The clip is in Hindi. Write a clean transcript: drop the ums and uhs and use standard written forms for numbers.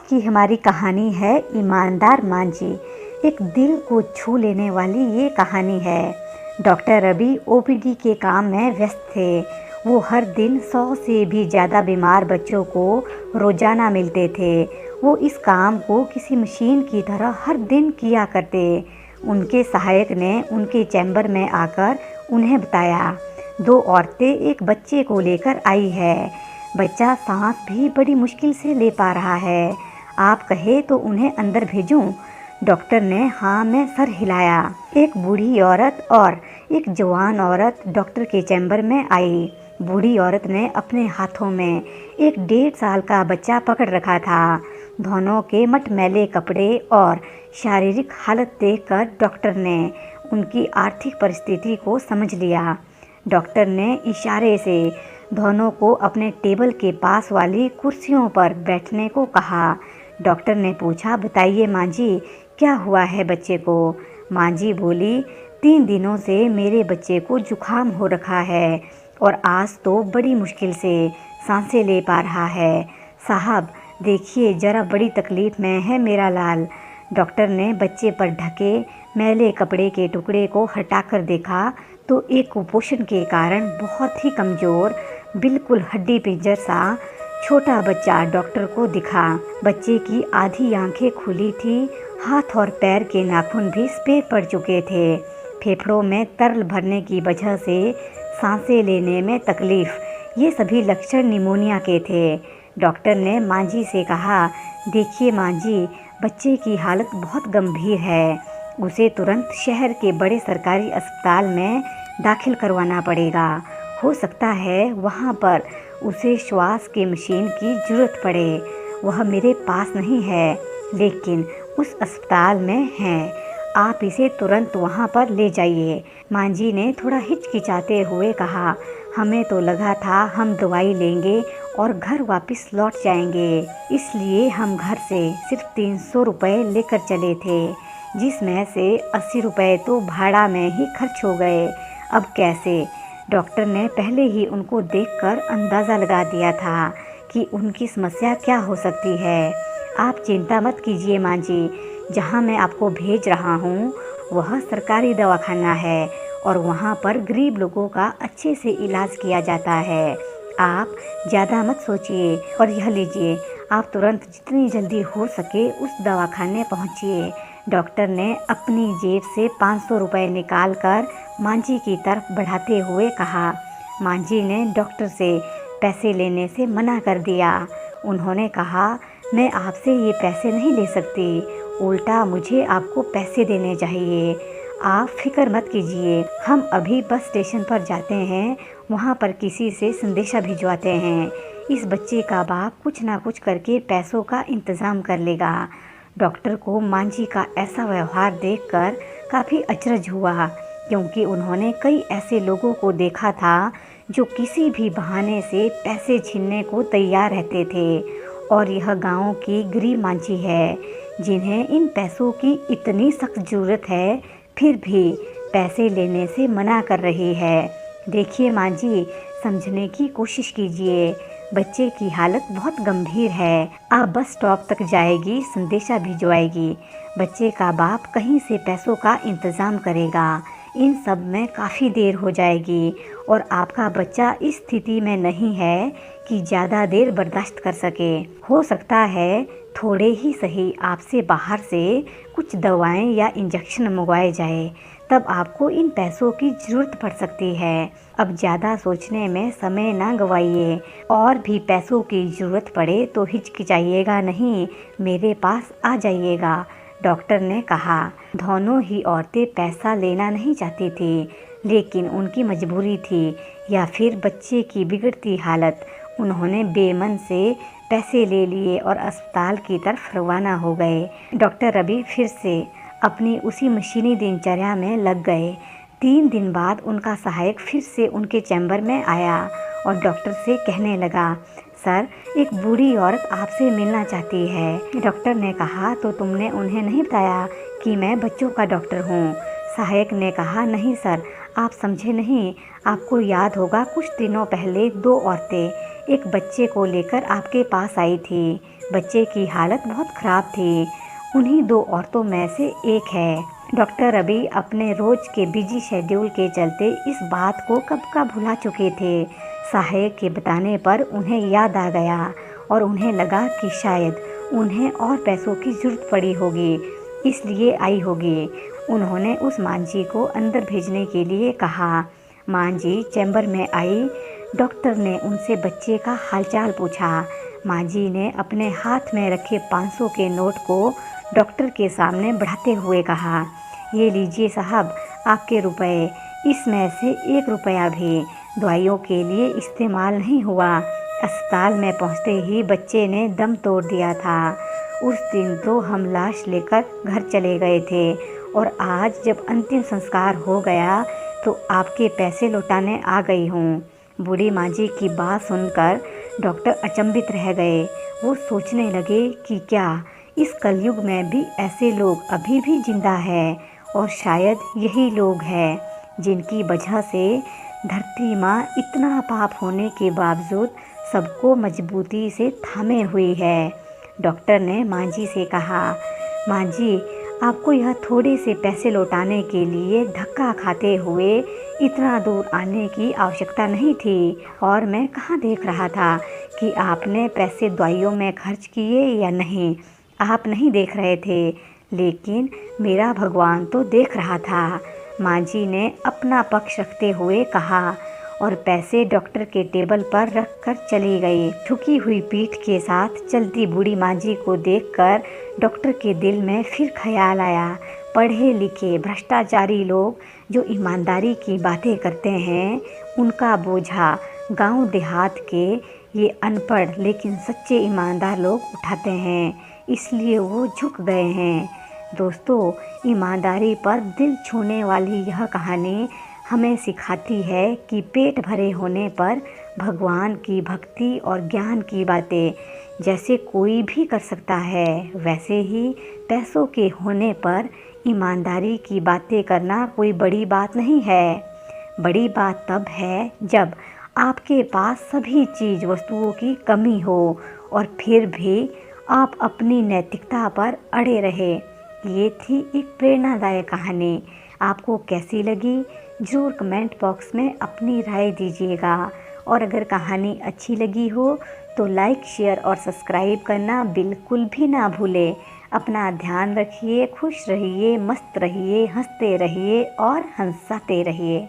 की हमारी कहानी है ईमानदार मांझी। एक दिल को छू लेने वाली ये कहानी है। डॉक्टर रवि ओपीडी के काम में व्यस्त थे। वो हर दिन 100 से भी ज़्यादा बीमार बच्चों को रोज़ाना मिलते थे। वो इस काम को किसी मशीन की तरह हर दिन किया करते। उनके सहायक ने उनके चैम्बर में आकर उन्हें बताया, 2 औरतें एक बच्चे को लेकर आई है। बच्चा सांस भी बड़ी मुश्किल से ले पा रहा है। आप कहे तो उन्हें अंदर भेजूं? डॉक्टर ने हाँ में सर हिलाया। एक बूढ़ी औरत और एक जवान औरत डॉक्टर के चैम्बर में आई। बूढ़ी औरत ने अपने हाथों में एक 1.5 साल का बच्चा पकड़ रखा था। दोनों के मटमैले कपड़े और शारीरिक हालत देखकर डॉक्टर ने उनकी आर्थिक परिस्थिति को समझ लिया। डॉक्टर ने इशारे से दोनों को अपने टेबल के पास वाली कुर्सियों पर बैठने को कहा। डॉक्टर ने पूछा, बताइए मांझी, क्या हुआ है बच्चे को? मांझी बोली, 3 दिनों से मेरे बच्चे को जुकाम हो रखा है और आज तो बड़ी मुश्किल से सांसें ले पा रहा है। साहब देखिए ज़रा, बड़ी तकलीफ़ में है मेरा लाल। डॉक्टर ने बच्चे पर ढके मैले कपड़े के टुकड़े को हटाकर देखा तो एक कुपोषण के कारण बहुत ही कमज़ोर, बिल्कुल हड्डी पिंजर सा छोटा बच्चा डॉक्टर को दिखा। बच्चे की आधी आंखें खुली थी, हाथ और पैर के नाखून भी सफ़ेद पड़ चुके थे। फेफड़ों में तरल भरने की वजह से सांसें लेने में तकलीफ़, ये सभी लक्षण निमोनिया के थे। डॉक्टर ने मांझी से कहा, देखिए मांझी, बच्चे की हालत बहुत गंभीर है। उसे तुरंत शहर के बड़े सरकारी अस्पताल में दाखिल करवाना पड़ेगा। हो सकता है वहाँ पर उसे श्वास की मशीन की ज़रूरत पड़े। वह मेरे पास नहीं है, लेकिन उस अस्पताल में है। आप इसे तुरंत वहाँ पर ले जाइए। मांझी ने थोड़ा हिचकिचाते हुए कहा, हमें तो लगा था हम दवाई लेंगे और घर वापस लौट जाएंगे, इसलिए हम घर से सिर्फ 300 रुपये लेकर चले थे, जिसमें से 80 रुपये तो भाड़ा में ही खर्च हो गए। अब कैसे? डॉक्टर ने पहले ही उनको देखकर अंदाज़ा लगा दिया था कि उनकी समस्या क्या हो सकती है। आप चिंता मत कीजिए मांझी, जहाँ मैं आपको भेज रहा हूँ वह सरकारी दवाखाना है और वहाँ पर गरीब लोगों का अच्छे से इलाज किया जाता है। आप ज़्यादा मत सोचिए और यह लीजिए, आप तुरंत जितनी जल्दी हो सके उस दवाखाने पहुँचिए। डॉक्टर ने अपनी जेब से 500 रुपये निकाल कर मांझी की तरफ बढ़ाते हुए कहा। मांझी ने डॉक्टर से पैसे लेने से मना कर दिया। उन्होंने कहा, मैं आपसे ये पैसे नहीं ले सकती, उल्टा मुझे आपको पैसे देने चाहिए। आप फिक्र मत कीजिए, हम अभी बस स्टेशन पर जाते हैं, वहाँ पर किसी से संदेशा भिजवाते हैं। इस बच्चे का बाप कुछ ना कुछ करके पैसों का इंतज़ाम कर लेगा। डॉक्टर को मांझी का ऐसा व्यवहार देखकर काफ़ी अचरज हुआ, क्योंकि उन्होंने कई ऐसे लोगों को देखा था जो किसी भी बहाने से पैसे छीनने को तैयार रहते थे, और यह गांव की गरीब मांझी है जिन्हें इन पैसों की इतनी सख्त ज़रूरत है, फिर भी पैसे लेने से मना कर रही है। देखिए मांझी, समझने की कोशिश कीजिए, बच्चे की हालत बहुत गंभीर है। आप बस स्टॉप तक जाएगी, संदेशा भिजवाएगी, बच्चे का बाप कहीं से पैसों का इंतज़ाम करेगा। इन सब में काफ़ी देर हो जाएगी और आपका बच्चा इस स्थिति में नहीं है कि ज़्यादा देर बर्दाश्त कर सके। हो सकता है थोड़े ही सही आपसे बाहर से कुछ दवाएं या इंजेक्शन मंगवाए जाए, तब आपको इन पैसों की ज़रूरत पड़ सकती है। अब ज़्यादा सोचने में समय ना गवाइए, और भी पैसों की ज़रूरत पड़े तो हिचकिचाइएगा नहीं, मेरे पास आ जाइएगा। डॉक्टर ने कहा। दोनों ही औरतें पैसा लेना नहीं चाहती थी, लेकिन उनकी मजबूरी थी या फिर बच्चे की बिगड़ती हालत। उन्होंने बेमन से पैसे ले लिए और अस्पताल की तरफ रवाना हो गए। डॉक्टर रवि फिर से अपनी उसी मशीनी दिनचर्या में लग गए। 3 दिन बाद उनका सहायक फिर से उनके चैम्बर में आया और डॉक्टर से कहने लगा, सर, एक बूढ़ी औरत आपसे मिलना चाहती है। डॉक्टर ने कहा, तो तुमने उन्हें नहीं बताया कि मैं बच्चों का डॉक्टर हूँ? सहायक ने कहा, नहीं सर, आप समझे नहीं। आपको याद होगा कुछ दिनों पहले 2 औरतें एक बच्चे को लेकर आपके पास आई थी। बच्चे की हालत बहुत ख़राब थी। उन्हीं 2 औरतों में से एक है। डॉक्टर रवि अपने रोज़ के बिजी शेड्यूल के चलते इस बात को कब का भुला चुके थे। सहायक के बताने पर उन्हें याद आ गया और उन्हें लगा कि शायद उन्हें और पैसों की ज़रूरत पड़ी होगी, इसलिए आई होगी। उन्होंने उस मांझी को अंदर भेजने के लिए कहा। मांझी चैम्बर में आई। डॉक्टर ने उनसे बच्चे का हालचाल पूछा। मांझी ने अपने हाथ में रखे 500 के नोट को डॉक्टर के सामने बढ़ाते हुए कहा, ये लीजिए साहब, आपके रुपए। इसमें से 1 रुपया भी दवाइयों के लिए इस्तेमाल नहीं हुआ। अस्पताल में पहुंचते ही बच्चे ने दम तोड़ दिया था। उस दिन तो हम लाश लेकर घर चले गए थे और आज जब अंतिम संस्कार हो गया तो आपके पैसे लौटाने आ गई हूँ। बूढ़ी मांझी की बात सुनकर डॉक्टर अचंभित रह गए। वो सोचने लगे कि क्या इस कलयुग में भी ऐसे लोग अभी भी जिंदा हैं, और शायद यही लोग हैं जिनकी वजह से धरती माँ इतना पाप होने के बावजूद सबको मजबूती से थामे हुई है। डॉक्टर ने मांझी से कहा, मांझी, आपको यह थोड़े से पैसे लौटाने के लिए धक्का खाते हुए इतना दूर आने की आवश्यकता नहीं थी, और मैं कहाँ देख रहा था कि आपने पैसे दवाइयों में खर्च किए या नहीं। आप नहीं देख रहे थे, लेकिन मेरा भगवान तो देख रहा था। मांझी ने अपना पक्ष रखते हुए कहा और पैसे डॉक्टर के टेबल पर रखकर चली गई। झुकी हुई पीठ के साथ चलती बूढ़ी मांझी को देखकर डॉक्टर के दिल में फिर ख्याल आया, पढ़े लिखे भ्रष्टाचारी लोग जो ईमानदारी की बातें करते हैं, उनका बोझा गांव देहात के ये अनपढ़ लेकिन सच्चे ईमानदार लोग उठाते हैं, इसलिए वो झुक गए हैं। दोस्तों, ईमानदारी पर दिल छूने वाली यह कहानी हमें सिखाती है कि पेट भरे होने पर भगवान की भक्ति और ज्ञान की बातें जैसे कोई भी कर सकता है, वैसे ही पैसों के होने पर ईमानदारी की बातें करना कोई बड़ी बात नहीं है। बड़ी बात तब है जब आपके पास सभी चीज़ वस्तुओं की कमी हो और फिर भी आप अपनी नैतिकता पर अड़े रहे। ये थी एक प्रेरणादायक कहानी। आपको कैसी लगी ज़रूर कमेंट बॉक्स में अपनी राय दीजिएगा, और अगर कहानी अच्छी लगी हो तो लाइक, शेयर और सब्सक्राइब करना बिल्कुल भी ना भूलें। अपना ध्यान रखिए, खुश रहिए, मस्त रहिए, हंसते रहिए और हंसाते रहिए।